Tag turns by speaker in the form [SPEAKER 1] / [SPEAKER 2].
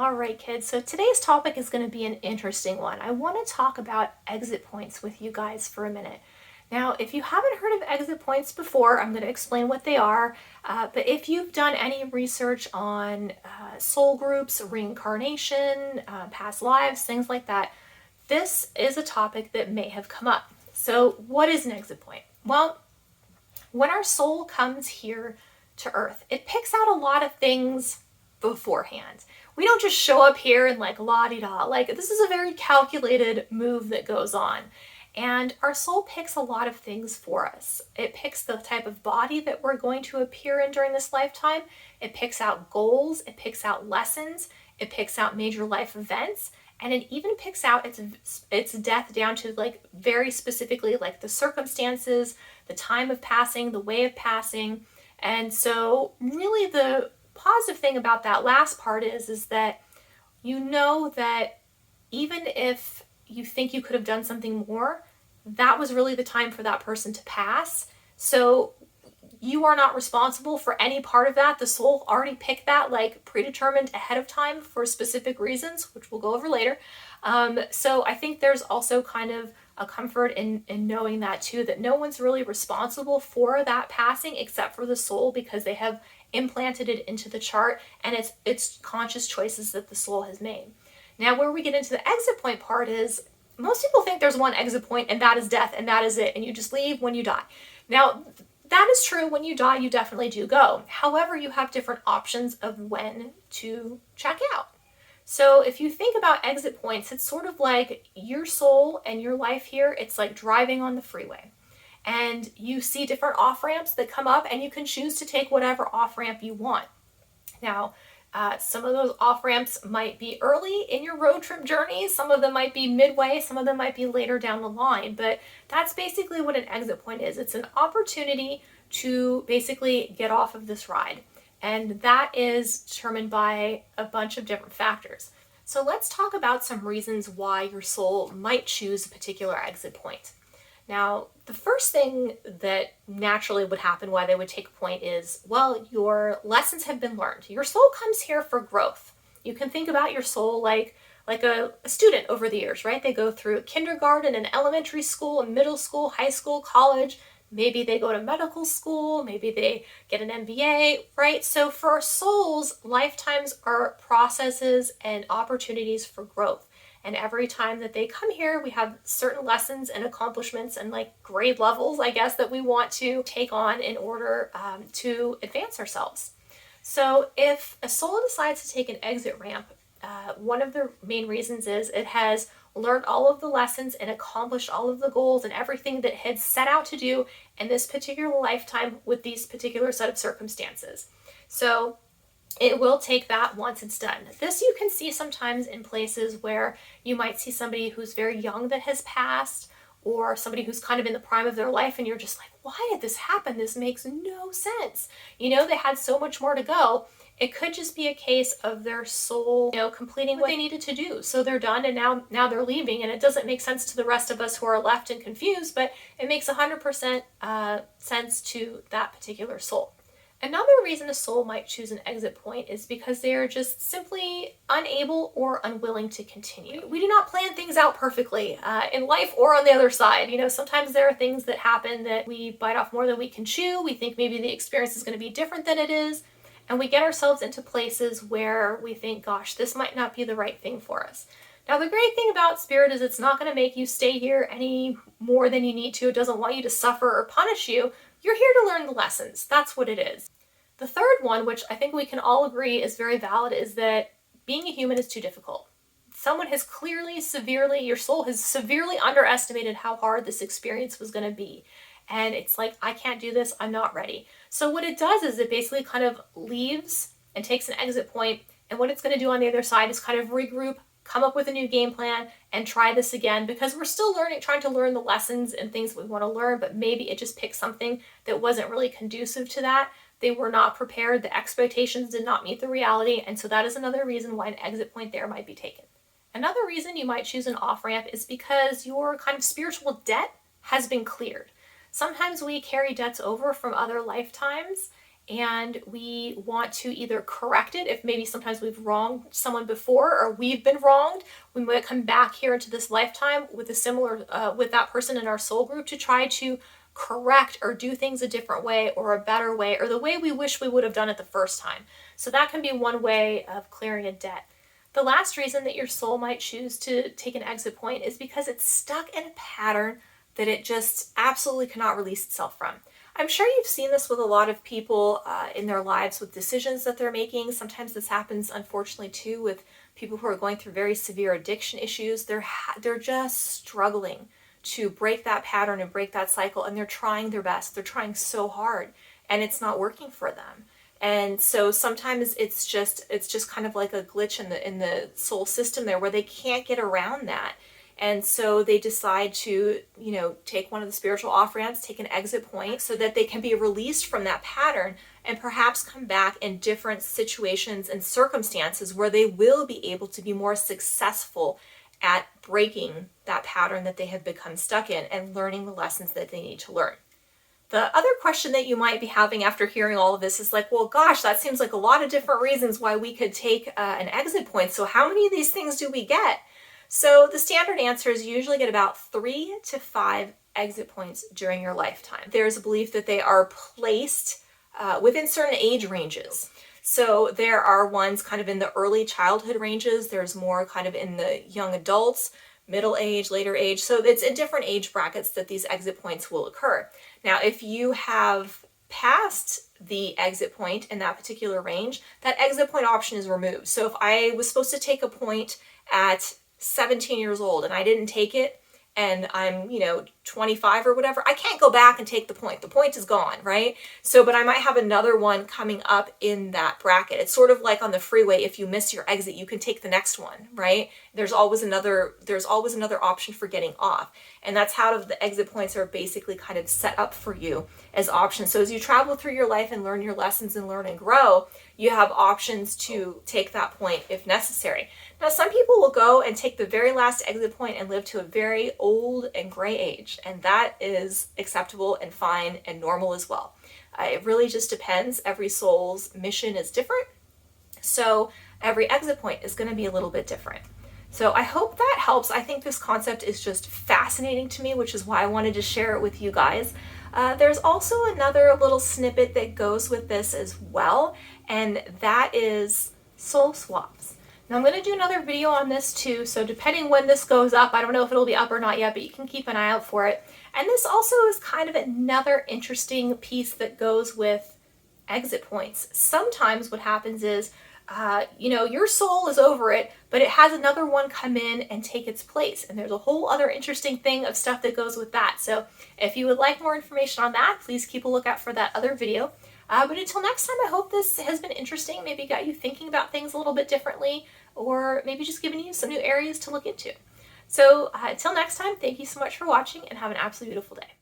[SPEAKER 1] All right, kids. So today's topic is going to be an interesting one. I want to talk about exit points with you guys for a minute. Now, if you haven't heard of exit points before, I'm going to explain what they are. But if you've done any research on soul groups, reincarnation, past lives, things like that, this is a topic that may have come up. So, what is an exit point? Well, when our soul comes here to Earth, it picks out a lot of things beforehand. We don't just show up here and like la-di-da. Like, this is a very calculated move that goes on. And our soul picks a lot of things for us. It picks the type of body that we're going to appear in during this lifetime. It picks out goals. It picks out lessons. It picks out major life events. And it even picks out its death down to like very specifically like the circumstances, the time of passing, the way of passing. And so really the positive thing about that last part is that you know that even if you think you could have done something more, that was really the time for that person to pass. So you are not responsible for any part of that. The soul already picked that like predetermined ahead of time for specific reasons, which we'll go over later. So I think there's also kind of a comfort in knowing that too, that no one's really responsible for that passing except for the soul, because they have implanted it into the chart, and it's conscious choices that the soul has made. Now, where we get into the exit point part is most people think there's one exit point and that is death and that is it, and you just leave when you die. Now, that is true. When you die, you definitely do go. However, you have different options of when to check out. So if you think about exit points, it's sort of like your soul and your life here. It's like driving on the freeway. And you see different off-ramps that come up, and you can choose to take whatever off-ramp you want. Now, some of those off-ramps might be early in your road trip journey. Some of them might be midway. Some of them might be later down the line. But that's basically what an exit point is. It's an opportunity to basically get off of this ride. And that is determined by a bunch of different factors. So let's talk about some reasons why your soul might choose a particular exit point. Now, the first thing that naturally would happen why they would take a point is, well, your lessons have been learned. Your soul comes here for growth. You can think about your soul like a student over the years, right? They go through kindergarten and elementary school and middle school, high school, college. Maybe they go to medical school. Maybe they get an MBA, right? So for our souls, lifetimes are processes and opportunities for growth. And every time that they come here, we have certain lessons and accomplishments and like grade levels, I guess, that we want to take on in order to advance ourselves. So if a soul decides to take an exit ramp, one of the main reasons is it has learned all of the lessons and accomplished all of the goals and everything that it had set out to do in this particular lifetime with these particular set of circumstances. So it will take that once it's done. This you can see sometimes in places where you might see somebody who's very young that has passed, or somebody who's kind of in the prime of their life, and you're just like, why did this happen? This makes no sense. You know, they had so much more to go. It could just be a case of their soul, completing what they needed to do. So they're done, and now they're leaving, and it doesn't make sense to the rest of us who are left and confused, but it makes 100% sense to that particular soul. Another reason a soul might choose an exit point is because they are just simply unable or unwilling to continue. We do not plan things out perfectly in life or on the other side. Sometimes there are things that happen that we bite off more than we can chew. We think maybe the experience is going to be different than it is. And we get ourselves into places where we think, gosh, this might not be the right thing for us. Now, the great thing about Spirit is it's not going to make you stay here any more than you need to. It doesn't want you to suffer or punish you. You're here to learn the lessons. That's what it is. The third one, which I think we can all agree is very valid, is that being a human is too difficult. Someone has your soul has severely underestimated how hard this experience was going to be. And it's like, I can't do this, I'm not ready. So what it does is it basically kind of leaves and takes an exit point, and what it's going to do on the other side is kind of regroup, come up with a new game plan, and try this again, because we're still trying to learn the lessons and things we want to learn, but maybe it just picked something that wasn't really conducive to that. They were not prepared, the expectations did not meet the reality, and so that is another reason why an exit point there might be taken. Another reason you might choose an off-ramp is because your kind of spiritual debt has been cleared. Sometimes we carry debts over from other lifetimes, and we want to either correct it if maybe sometimes we've wronged someone before or we've been wronged. We might come back here into this lifetime with a similar with that person in our soul group to try to correct or do things a different way or a better way or the way we wish we would have done it the first time. So that can be one way of clearing a debt. The last reason that your soul might choose to take an exit point is because it's stuck in a pattern that it just absolutely cannot release itself from. I'm sure you've seen this with a lot of people in their lives with decisions that they're making. Sometimes this happens, unfortunately, too, with people who are going through very severe addiction issues. They're just struggling to break that pattern and break that cycle, and they're trying their best. They're trying so hard, and it's not working for them. And so sometimes it's just kind of like a glitch in the soul system there where they can't get around that. And so they decide to, take one of the spiritual off-ramps, take an exit point so that they can be released from that pattern and perhaps come back in different situations and circumstances where they will be able to be more successful at breaking that pattern that they have become stuck in and learning the lessons that they need to learn. The other question that you might be having after hearing all of this is like, well, gosh, that seems like a lot of different reasons why we could take an exit point. So how many of these things do we get? So the standard answer is you usually get about 3 to 5 exit points during your lifetime. There's a belief that they are placed within certain age ranges. So there are ones kind of in the early childhood ranges. There's more kind of in the young adults, middle age, later age. So it's in different age brackets that these exit points will occur. Now, if you have passed the exit point in that particular range, that exit point option is removed. So if I was supposed to take a point at 17 years old and I didn't take it, and I'm, 25 or whatever, I can't go back and take the point. The point is gone, right? So, but I might have another one coming up in that bracket. It's sort of like on the freeway. If you miss your exit, you can take the next one, right? There's always another option for getting off. And that's how the exit points are basically kind of set up for you as options. So as you travel through your life and learn your lessons and learn and grow, you have options to take that point if necessary. Now, some people will go and take the very last exit point and live to a very old and gray age, and that is acceptable and fine and normal as well. It really just depends. Every soul's mission is different, so every exit point is going to be a little bit different. So I hope that helps. I think this concept is just fascinating to me, which is why I wanted to share it with you guys. There's also another little snippet that goes with this as well, and that is soul swaps. Now I'm going to do another video on this too, so depending when this goes up, I don't know if it'll be up or not yet, but you can keep an eye out for it. And this also is kind of another interesting piece that goes with exit points. Sometimes what happens is, your soul is over it, but it has another one come in and take its place. And there's a whole other interesting thing of stuff that goes with that. So if you would like more information on that, please keep a lookout for that other video. But until next time, I hope this has been interesting, maybe got you thinking about things a little bit differently, or maybe just giving you some new areas to look into. So until next time, thank you so much for watching and have an absolutely beautiful day.